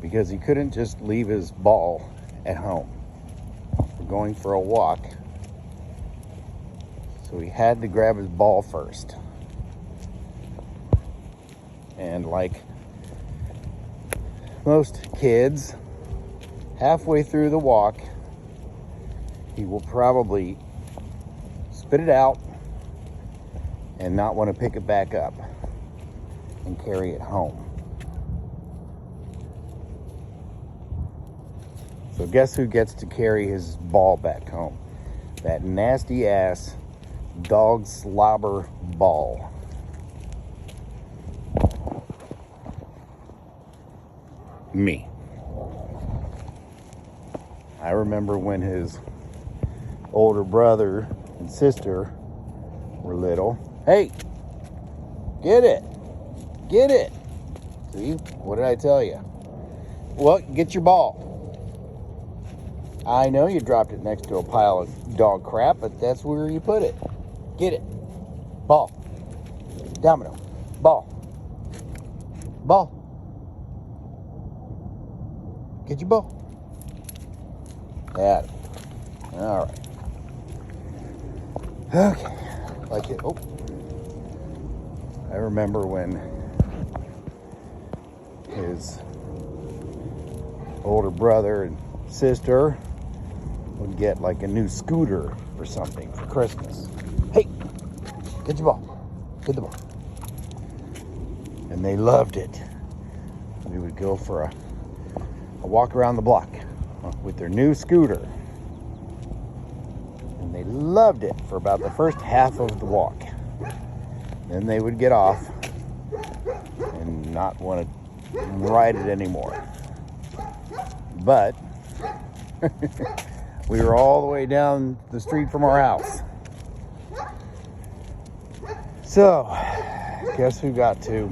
because he couldn't just leave his ball at home. We're going for a walk, so he had to grab his ball first. And like most kids, halfway through the walk, he will probably spit it out and not want to pick it back up and carry it home. So guess who gets to carry his ball back home? That nasty ass dog slobber ball. Me. I remember when his older brother and sister were little. Hey, get it. Get it. See, what did I tell you? Well, get your ball. I know you dropped it next to a pile of dog crap, but that's where you put it. Get it. Ball. Domino. Ball. Ball. Get your ball. Got it. All right. Okay. Like it. Oh. I remember when his older brother and sister would get like a new scooter or something for Christmas. Hey, get your ball. Get the ball. And they loved it. We would go for a walk around the block with their new scooter. And they loved it for about the first half of the walk. Then they would get off and not want to ride it anymore. But we were all the way down the street from our house. So, guess who got to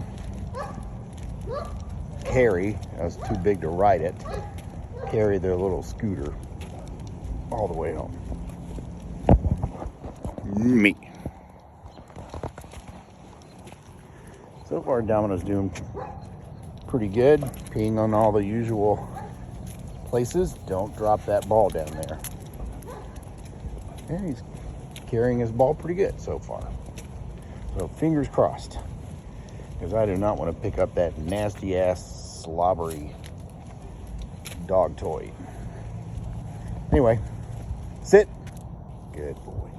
carry, I was too big to ride it, carry their little scooter all the way home? Me. So far, Domino's doing pretty good, peeing on all the usual places. Don't drop that ball down there. And he's carrying his ball pretty good so far. So fingers crossed, because I do not want to pick up that nasty ass slobbery dog toy. Anyway, sit. Good boy.